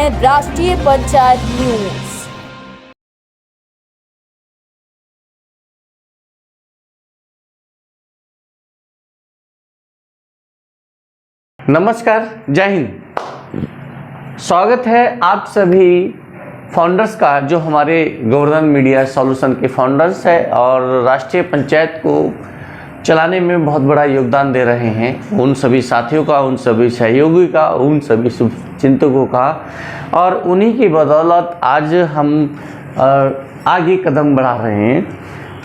हैं राष्ट्रीय पंचायत न्यूज। नमस्कार, जय हिंद। स्वागत है आप सभी फाउंडर्स का जो हमारे गोवर्धन मीडिया सॉल्यूशन के फाउंडर्स है और राष्ट्रीय पंचायत को चलाने में बहुत बड़ा योगदान दे रहे हैं। उन सभी साथियों का, उन सभी सहयोगी का, उन सभी शुभचिंतकों का, और उन्हीं की बदौलत आज हम आगे कदम बढ़ा रहे हैं।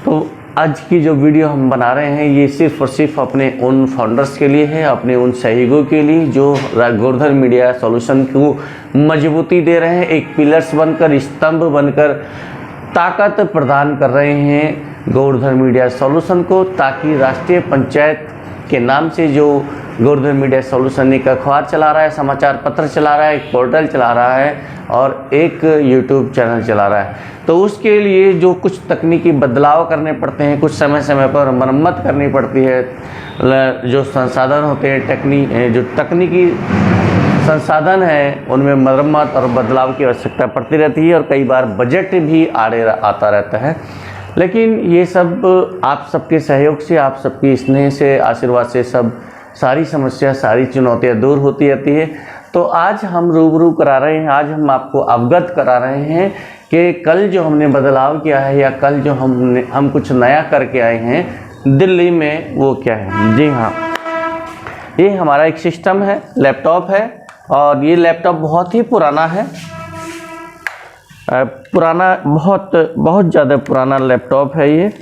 तो आज की जो वीडियो हम बना रहे हैं ये सिर्फ और सिर्फ अपने उन फाउंडर्स के लिए है, अपने उन सहयोगियों के लिए जो गोवर्धन मीडिया सॉल्यूशन को मजबूती दे रहे हैं, एक पिलर्स बनकर, स्तंभ बनकर ताकत प्रदान कर रहे हैं गोवर्धन मीडिया सॉल्यूशन को, ताकि राष्ट्रीय पंचायत के नाम से जो गोवर्धन मीडिया सॉल्यूशन एक अखबार चला रहा है, समाचार पत्र चला रहा है, एक पोर्टल चला रहा है और एक यूट्यूब चैनल चला रहा है, तो उसके लिए जो कुछ तकनीकी बदलाव करने पड़ते हैं, कुछ समय समय पर मरम्मत करनी पड़ती है, जो संसाधन होते हैं, जो तकनीकी संसाधन है उनमें मरम्मत और बदलाव की आवश्यकता पड़ती रहती है और कई बार बजट भी आड़े आता रहता है। लेकिन ये सब आप सबके सहयोग से, आप सबकी स्नेह से, आशीर्वाद से सब सारी समस्या, सारी चुनौतियाँ दूर होती रहती है। तो आज हम रूबरू करा रहे हैं, आज हम आपको अवगत करा रहे हैं कि कल जो हमने बदलाव किया है या कल जो हम कुछ नया करके आए हैं दिल्ली में, वो क्या है। जी हाँ, ये हमारा एक सिस्टम है, लैपटॉप है, और ये लैपटॉप बहुत ही पुराना है, बहुत ज़्यादा पुराना लैपटॉप है ये।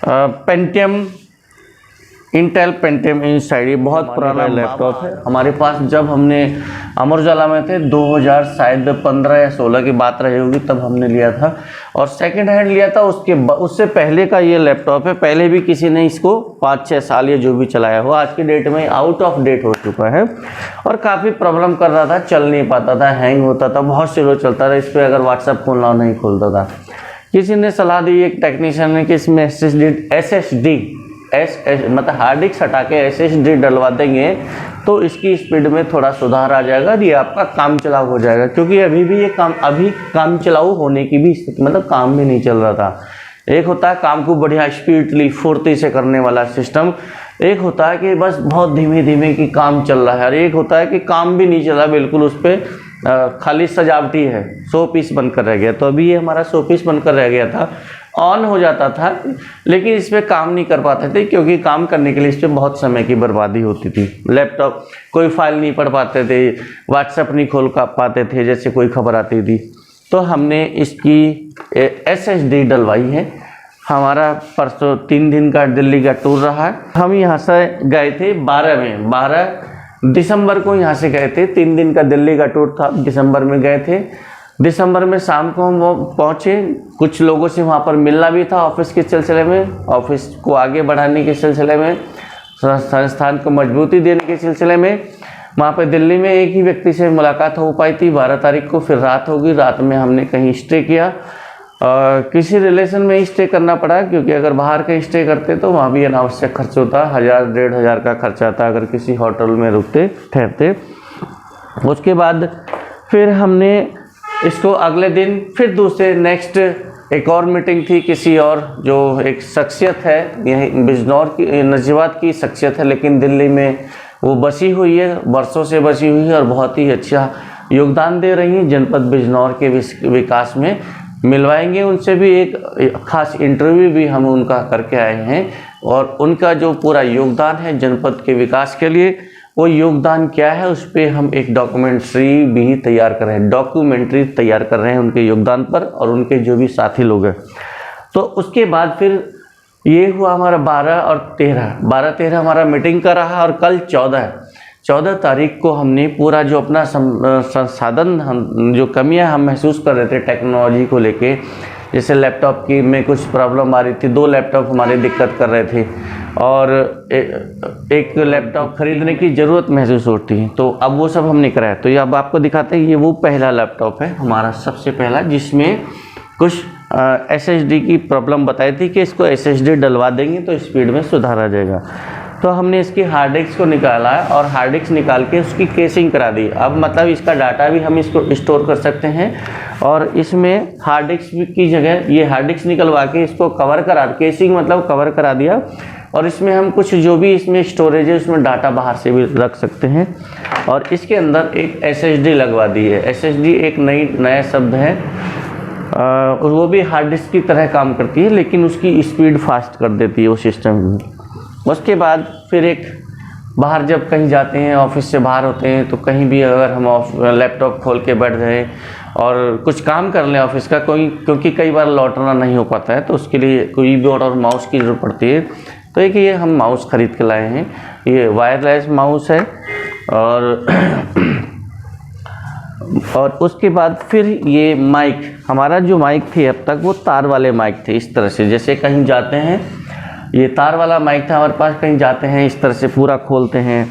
पेंटियम, इंटेल पेंटियम इनसाइड, ये बहुत पुराना लैपटॉप है। हमारे पास जब हमने अमर उजाला में थे 2015 या 16 की बात रही होगी, तब हमने लिया था और सेकंड हैंड लिया था। उससे पहले का ये लैपटॉप है, पहले भी किसी ने इसको 5-6 साल या जो भी चलाया हो, आज की डेट में आउट ऑफ डेट हो चुका है और काफ़ी प्रॉब्लम कर रहा था, चल नहीं पाता था, हैंग होता था, बहुत स्लो चलता था। इस पर अगर व्हाट्सएप खोलना नहीं खुलता था। किसी ने सलाह दी, एक टेक्नीशियन ने, कि इसमें SSD मतलब हार्ड डिस्क हटा के SSD डलवा देंगे तो इसकी स्पीड में थोड़ा सुधार आ जाएगा, ये आपका काम चलाऊ हो जाएगा। क्योंकि अभी भी ये काम चलाऊ होने की भी स्थिति, मतलब काम भी नहीं चल रहा था। एक होता है काम को बढ़िया स्पीडली फुर्ती से करने वाला सिस्टम, एक होता है कि बस बहुत धीमे धीमे की काम चल रहा है, और एक होता है कि काम भी नहीं चला, बिल्कुल उस पर खाली सजावटी है, 100 पीस बनकर रह गया। तो अभी ये हमारा 100 पीस बनकर रह गया था, ऑन हो जाता था लेकिन इस पर काम नहीं कर पाते थे, क्योंकि काम करने के लिए इस पर बहुत समय की बर्बादी होती थी। लैपटॉप कोई फाइल नहीं पढ़ पाते थे, व्हाट्सएप नहीं खोल पाते थे, जैसे कोई खबर आती थी। तो हमने इसकी SSD डलवाई है। हमारा परसों 3 दिन का दिल्ली का टूर रहा है। हम यहाँ से गए थे 12 दिसंबर को यहाँ से गए थे। 3 दिन का दिल्ली का टूर था, दिसंबर में गए थे। दिसंबर में शाम को हम पहुँचे, कुछ लोगों से वहाँ पर मिलना भी था ऑफिस के सिलसिले में, ऑफिस को आगे बढ़ाने के सिलसिले में, संस्थान को मजबूती देने के सिलसिले में। वहाँ पर दिल्ली में एक ही व्यक्ति से मुलाकात हो पाई थी 12 तारीख को, फिर रात होगी, रात में हमने कहीं स्टे किया। किसी रिलेशन में ही स्टे करना पड़ा, क्योंकि अगर बाहर कहीं स्टे करते तो वहाँ भी अनावश्यक खर्च होता, 1000-1500 का खर्चा आता अगर किसी होटल में रुकते ठहरते। उसके बाद फिर हमने इसको अगले दिन फिर दूसरे नेक्स्ट एक और मीटिंग थी, किसी और जो एक शख्सियत है, यही बिजनौर की, नजीबात की शख्सियत है, लेकिन दिल्ली में वो बसी हुई है, वर्षों से बसी हुई है और बहुत ही अच्छा योगदान दे रही है जनपद बिजनौर के विकास में। मिलवाएंगे उनसे भी, एक खास इंटरव्यू भी हम उनका करके आए हैं, और उनका जो पूरा योगदान है जनपद के विकास के लिए, वो योगदान क्या है उस पर हम एक डॉक्यूमेंट्री भी तैयार कर रहे हैं, उनके योगदान पर और उनके जो भी साथी लोग हैं। तो उसके बाद फिर ये हुआ हमारा 12-13 हमारा मीटिंग का रहा, और कल 14 तारीख को हमने पूरा जो अपना संसाधन, जो कमियां हम महसूस कर रहे थे टेक्नोलॉजी को लेके, जैसे लैपटॉप की में कुछ प्रॉब्लम आ रही थी, 2 लैपटॉप हमारे दिक्कत कर रहे थे और एक लैपटॉप खरीदने की ज़रूरत महसूस होती है। तो अब वो सब हमने कराया। तो ये अब आपको दिखाते हैं, ये वो पहला लैपटॉप है हमारा, सबसे पहला, जिसमें कुछ SSD की प्रॉब्लम बताई थी कि इसको SSD डलवा देंगे तो स्पीड में सुधार आ जाएगा। तो हमने इसकी हार्ड डिस्क को निकाला है और हार्ड डिस्क निकाल के उसकी केसिंग करा दी। अब मतलब इसका डाटा भी हम इसको स्टोर कर सकते हैं और इसमें हार्ड डिस्क की जगह ये हार्ड डिस्क निकलवा के इसको कवर करा, केसिंग मतलब कवर करा दिया और इसमें हम कुछ जो भी इसमें स्टोरेज है उसमें डाटा बाहर से भी रख सकते हैं। और इसके अंदर एक SSD लगवा दी है। SSD एक नया शब्द है, वो भी हार्ड डिस्क की तरह काम करती है लेकिन उसकी स्पीड फास्ट कर देती है वो सिस्टम में। उसके बाद फिर एक बाहर जब कहीं जाते हैं, ऑफिस से बाहर होते हैं, तो कहीं भी अगर हम लैपटॉप खोल के बैठ जाए और कुछ काम कर लें ऑफिस का, क्योंकि कई बार लौटना नहीं हो पाता है तो उसके लिए कीबोर्ड और माउस की ज़रूरत पड़ती है। तो एक ये हम माउस ख़रीद के लाए हैं, ये वायरलेस माउस है। और उसके बाद फिर ये माइक, हमारा जो माइक थे अब तक वो तार वाले माइक थे। इस तरह से जैसे कहीं जाते हैं, ये तार वाला माइक था हमारे पास, कहीं जाते हैं इस तरह से पूरा खोलते हैं।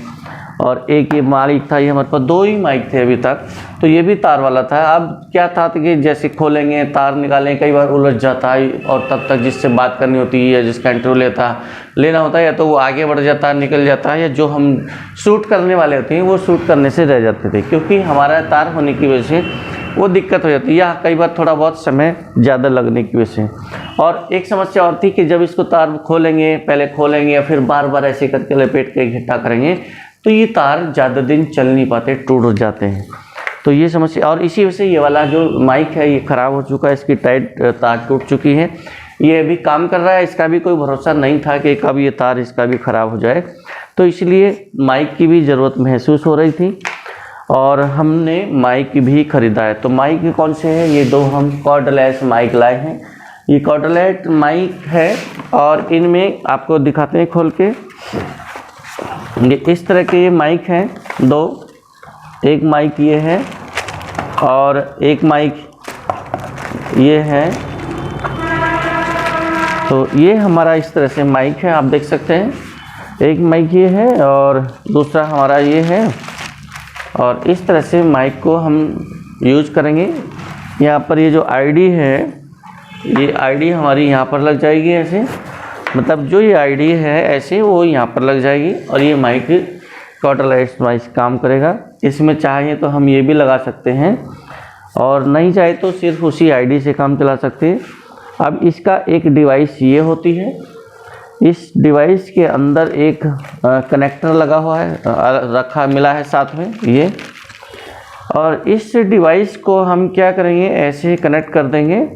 और एक ये माइक था, ये हमारे पास 2 ही माइक थे अभी तक, तो ये भी तार वाला था। अब क्या था कि जैसे खोलेंगे तार निकालें, कई बार उलझ जाता है और तब तक जिससे बात करनी होती है या जिसका इंटरव्यू लेना होता है, या तो वो आगे बढ़ जाता है, निकल जाता है, या जो हम शूट करने वाले होते हैं वो शूट करने से रह जाते थे, क्योंकि हमारा तार होने की वजह से वो दिक्कत हो जाती है, या कई बार थोड़ा बहुत समय ज़्यादा लगने की वजह से। और एक समस्या और थी कि जब इसको तार खोलेंगे, पहले खोलेंगे या फिर बार बार ऐसे करके लपेट के इकट्ठा करेंगे तो ये तार ज़्यादा दिन चल नहीं पाते, टूट जाते हैं। तो ये समस्या, और इसी वजह से ये वाला जो माइक है ये ख़राब हो चुका है, इसकी टाइट तार टूट चुकी है। ये अभी काम कर रहा है, इसका भी कोई भरोसा नहीं था कि कब ये तार इसका भी ख़राब हो जाए, तो इसलिए माइक की भी ज़रूरत महसूस हो रही थी और हमने माइक भी ख़रीदा है। तो माइक कौन से हैं? ये 2 हम कॉर्डलेस माइक लाए हैं। ये कॉर्डलेस माइक है और इनमें आपको दिखाते हैं खोल के, ये इस तरह के ये माइक हैं 2, एक माइक ये है और एक माइक ये है। तो ये हमारा इस तरह से माइक है, आप देख सकते हैं, एक माइक ये है और दूसरा हमारा ये है। और इस तरह से माइक को हम यूज करेंगे। यहाँ पर ये जो आईडी है, ये आईडी हमारी यहाँ पर लग जाएगी ऐसे, मतलब जो ये आईडी है ऐसे वो यहाँ पर लग जाएगी और ये माइक कॉर्डलेस माइक काम करेगा। इसमें चाहे तो हम ये भी लगा सकते हैं और नहीं चाहे तो सिर्फ उसी आईडी से काम चला सकते हैं। अब इसका एक डिवाइस ये होती है, इस डिवाइस के अंदर एक कनेक्टर लगा हुआ है, मिला है साथ में ये, और इस डिवाइस को हम क्या करेंगे, ऐसे कनेक्ट कर देंगे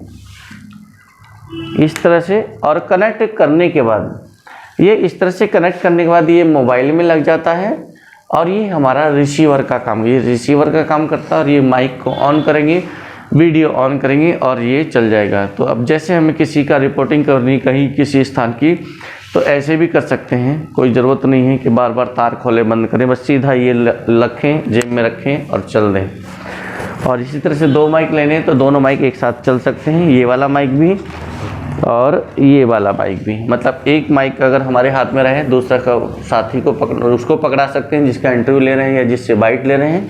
इस तरह से। और कनेक्ट करने के बाद ये इस तरह से कनेक्ट करने के बाद ये मोबाइल में लग जाता है और ये हमारा रिसीवर का काम, ये रिसीवर का काम करता है। और ये माइक को ऑन करेंगे, वीडियो ऑन करेंगे और ये चल जाएगा। तो अब जैसे हमें किसी का रिपोर्टिंग करनी कहीं किसी स्थान की, तो ऐसे भी कर सकते हैं, कोई ज़रूरत नहीं है कि बार बार तार खोले बंद करें, बस सीधा ये रखें, जेब में रखें और चल दें। और इसी तरह से 2 माइक लेने हैं तो दोनों माइक एक साथ चल सकते हैं, ये वाला माइक भी और ये वाला माइक भी। मतलब एक माइक अगर हमारे हाथ में रहे, दूसरा का साथी को उसको पकड़ा सकते हैं जिसका इंटरव्यू ले रहे हैं या जिससे बाइट ले रहे हैं,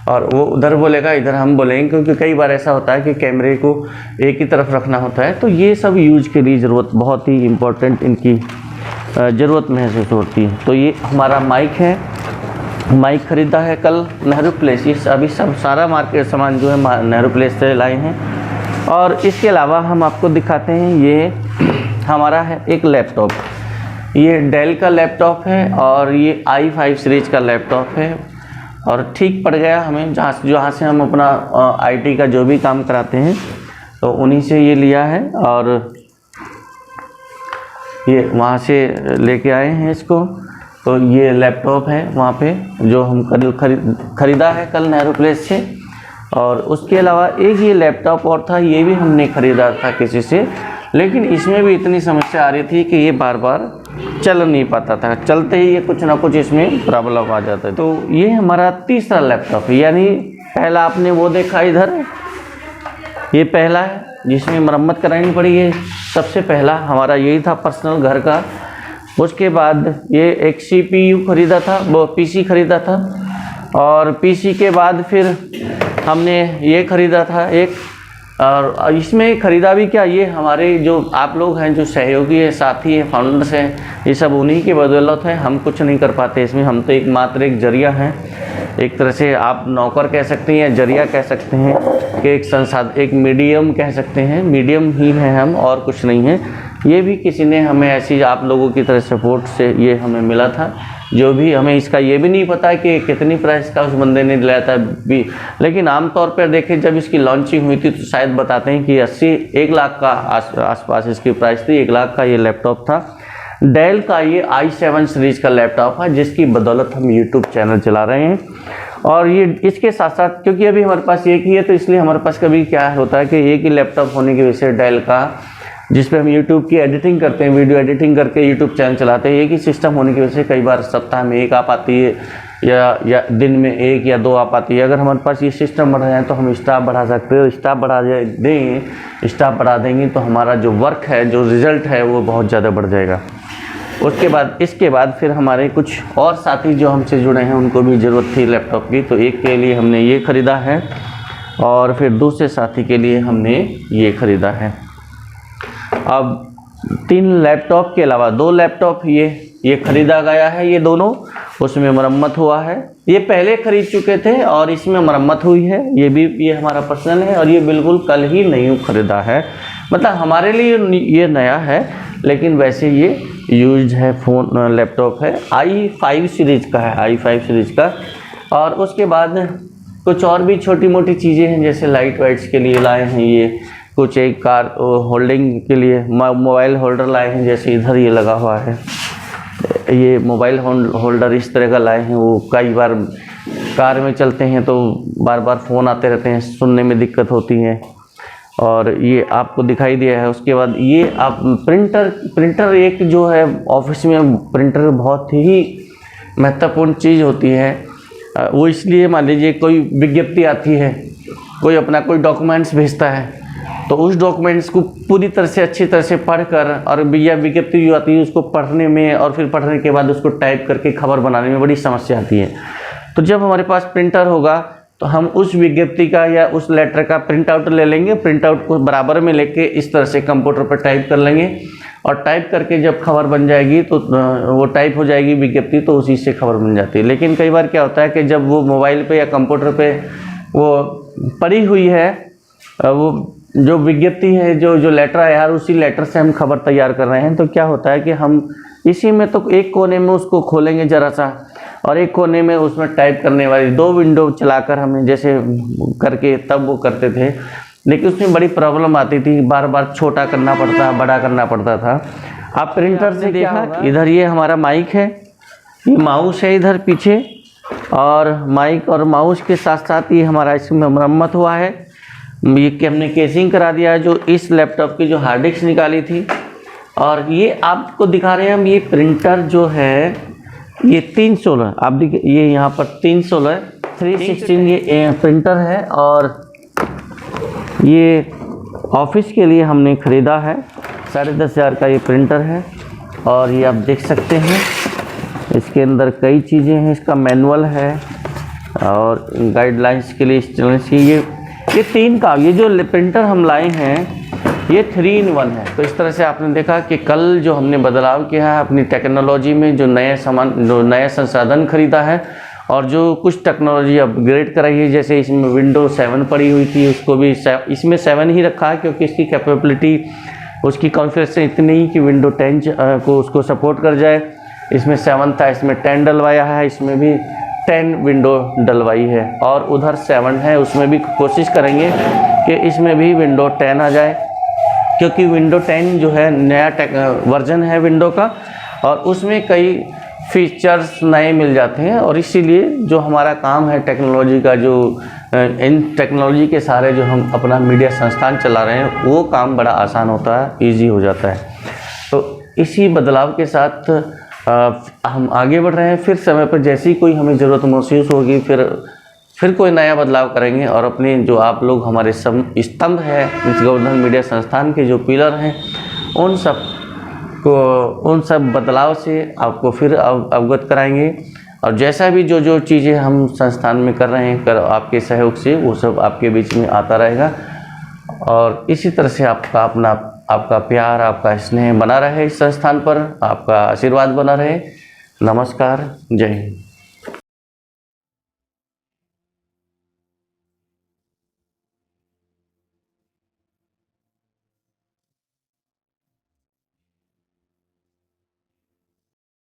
और वो उधर बोलेगा, इधर हम बोलेंगे, क्योंकि कई बार ऐसा होता है कि कैमरे को एक ही तरफ रखना होता है। तो ये सब यूज के लिए ज़रूरत, बहुत ही इम्पोर्टेंट इनकी ज़रूरत महसूस होती है। तो ये हमारा माइक है, माइक ख़रीदा है कल नेहरू प्लेस। ये अभी सब सारा मार्केट सामान जो है नेहरू प्लेस से लाए हैं। और इसके अलावा हम आपको दिखाते हैं, ये हमारा है एक लैपटॉप, ये डेल का लैपटॉप है और ये i5 सीरीज का लैपटॉप है और ठीक पड़ गया हमें, जहाँ से हम अपना IT का जो भी काम कराते हैं तो उन्हीं से ये लिया है। और ये वहाँ से लेके आए हैं इसको। तो ये लैपटॉप है वहाँ पे जो हम खरीदा है कल नेहरू प्लेस से। और उसके अलावा एक ये लैपटॉप और था, ये भी हमने ख़रीदा था किसी से, लेकिन इसमें भी इतनी समस्या आ रही थी कि ये बार बार चल नहीं पाता था, चलते ही ये कुछ ना कुछ इसमें प्रॉब्लम आ जाता है। तो ये हमारा तीसरा लैपटॉप है, यानी पहला आपने वो देखा इधर, ये पहला है जिसमें मरम्मत करानी पड़ी है। सबसे पहला हमारा यही था पर्सनल घर का। उसके बाद ये एक CPU ख़रीदा था, वो PC ख़रीदा था, और PC के बाद फिर हमने ये ख़रीदा था एक और इसमें ख़रीदा भी क्या, ये हमारे जो आप लोग हैं, जो सहयोगी है, साथी हैं, फाउंडर्स हैं, ये सब उन्हीं की बदौलत है। हम कुछ नहीं कर पाते इसमें, हम तो एकमात्र एक जरिया हैं, एक तरह से आप नौकर कह सकते हैं, जरिया कह सकते हैं, कि एक मीडियम कह सकते हैं, मीडियम ही हैं हम, और कुछ नहीं है। ये भी किसी ने हमें ऐसी आप लोगों की तरह सपोर्ट से ये हमें मिला था, जो भी हमें इसका ये भी नहीं पता कि कितनी प्राइस का उस बंदे ने दिलाया था भी, लेकिन आमतौर पर देखें जब इसकी लॉन्चिंग हुई थी तो शायद बताते हैं कि 1 लाख का आसपास इसकी प्राइस थी। 1 लाख का ये लैपटॉप था। डेल का ये i7 सीरीज़ का लैपटॉप है, जिसकी बदौलत हम यूट्यूब चैनल चला रहे हैं। और ये इसके साथ साथ, क्योंकि अभी हमारे पास एक ही है, तो इसलिए हमारे पास कभी क्या होता है कि एक ही लैपटॉप होने की वजह से डेल का, जिस पे हम यूट्यूब की एडिटिंग करते हैं, वीडियो एडिटिंग करके यूट्यूब चैनल चलाते हैं, एक ही सिस्टम होने की वजह से कई बार सप्ताह में 1 आ पाती है, या दिन में 1 या 2 आ पाती है। अगर हमारे पास ये सिस्टम बढ़ जाए तो हम स्टाफ बढ़ा सकते हैं, स्टाफ स्टाफ बढ़ा देंगे तो हमारा जो वर्क है, जो रिज़ल्ट है, वो बहुत ज़्यादा बढ़ जाएगा। इसके बाद फिर हमारे कुछ और साथी जो हमसे जुड़े हैं, उनको भी ज़रूरत थी लैपटॉप की, तो एक के लिए हमने ये ख़रीदा है और फिर दूसरे साथी के लिए हमने ये ख़रीदा है। अब 3 लैपटॉप के अलावा 2 लैपटॉप ये ख़रीदा गया है, ये दोनों, उसमें मरम्मत हुआ है। ये पहले ख़रीद चुके थे और इसमें मरम्मत हुई है। ये हमारा पर्सनल है और ये बिल्कुल कल ही न्यू ख़रीदा है, मतलब हमारे लिए ये नया है, लेकिन वैसे ये यूज्ड है। लैपटॉप है, i5 सीरीज़ का है, i5 सीरीज़ का। और उसके बाद कुछ और भी छोटी मोटी चीज़ें हैं, जैसे लाइट वाइट्स के लिए लाए हैं, ये कुछ एक कार होल्डिंग के लिए मोबाइल होल्डर लाए हैं, जैसे इधर ये लगा हुआ है, ये मोबाइल होल्डर इस तरह का लाए हैं। वो कई बार कार में चलते हैं तो बार बार फ़ोन आते रहते हैं, सुनने में दिक्कत होती है, और ये आपको दिखाई दिया है। उसके बाद ये आप प्रिंटर एक जो है ऑफिस में, प्रिंटर बहुत ही महत्वपूर्ण चीज़ होती है। वो इसलिए, मान लीजिए कोई विज्ञप्ति आती है, कोई अपना कोई डॉक्यूमेंट्स भेजता है, तो उस डॉक्यूमेंट्स को पूरी तरह से अच्छी तरह से पढ़कर, और या विज्ञप्ति जो आती है उसको पढ़ने में, और फिर पढ़ने के बाद उसको टाइप करके खबर बनाने में बड़ी समस्या आती है। तो जब हमारे पास प्रिंटर होगा तो हम उस विज्ञप्ति का या उस लेटर का प्रिंट आउट ले लेंगे, प्रिंट आउट को बराबर में लेके इस तरह से कंप्यूटर पर टाइप कर लेंगे, और टाइप करके जब खबर बन जाएगी तो वो टाइप हो जाएगी विज्ञप्ति, तो उसी से खबर बन जाती है। लेकिन कई बार क्या होता है कि जब वो मोबाइल पे या कंप्यूटर पे वो पड़ी हुई है, वो जो विज्ञप्ति है, जो लेटर है यार, उसी लेटर से हम खबर तैयार कर रहे हैं, तो क्या होता है कि हम इसी में तो एक कोने में उसको खोलेंगे ज़रा सा, और एक कोने में उसमें टाइप करने वाली 2 विंडो चलाकर हमें जैसे करके तब वो करते थे। लेकिन उसमें बड़ी प्रॉब्लम आती थी, बार बार छोटा करना पड़ता, बड़ा करना पड़ता था। आप प्रिंटर से देखा, इधर ये हमारा माइक है, ये माउस है इधर पीछे, और माइक और माउस के साथ साथ ये हमारा इसमें मरम्मत हुआ है। ये कि हमने केसिंग करा दिया है, जो इस लैपटॉप की जो हार्ड डिस्क निकाली थी। और ये आपको दिखा रहे हैं हम, ये प्रिंटर जो है ये 316, आप देखिए ये यहाँ पर 316 316 ये प्रिंटर है, और ये ऑफिस के लिए हमने ख़रीदा है। 10,500 का ये प्रिंटर है, और ये आप देख सकते हैं इसके अंदर कई चीज़ें हैं। इसका मैनुअल है और गाइडलाइंस के लिए इस तरह से ये 3 का, ये जो प्रिंटर हम लाए हैं ये 3 in 1 है। तो इस तरह से आपने देखा कि कल जो हमने बदलाव किया है अपनी टेक्नोलॉजी में, जो नया संसाधन खरीदा है, और जो कुछ टेक्नोलॉजी अपग्रेड कराई है, जैसे इसमें Windows 7 पड़ी हुई थी, उसको भी इसमें 7 ही रखा है, क्योंकि इसकी कैपेबिलिटी, उसकी कॉन्फ़िगरेशन इतनी ही कि Windows 10 को उसको सपोर्ट कर जाए। इसमें 7 था, इसमें 10 डलवाया है, इसमें भी 10 विंडो डलवाई है, और उधर 7 है, उसमें भी कोशिश करेंगे कि इसमें भी विंडो 10 आ जाए, क्योंकि विंडो 10 जो है नया वर्जन है विंडो का, और उसमें कई फीचर्स नए मिल जाते हैं। और इसीलिए जो हमारा काम है टेक्नोलॉजी का, जो इन टेक्नोलॉजी के सहारे जो हम अपना मीडिया संस्थान चला रहे हैं, वो काम बड़ा आसान होता है, ईजी हो जाता है। तो इसी बदलाव के साथ हम आगे बढ़ रहे हैं। फिर समय पर जैसी कोई हमें ज़रूरत महसूस होगी, फिर कोई नया बदलाव करेंगे, और अपने जो आप लोग हमारे स्तंभ है इस गोवर्धन मीडिया संस्थान के जो पिलर हैं, उन सब बदलाव से आपको फिर अवगत कराएंगे। और जैसा भी जो चीज़ें हम संस्थान में कर रहे हैं, आपके सहयोग से, वो सब आपके बीच में आता रहेगा। और इसी तरह से आपका प्यार, आपका स्नेह बना रहे इस संस्थान पर, आपका आशीर्वाद बना रहे। नमस्कार, जय हिंद।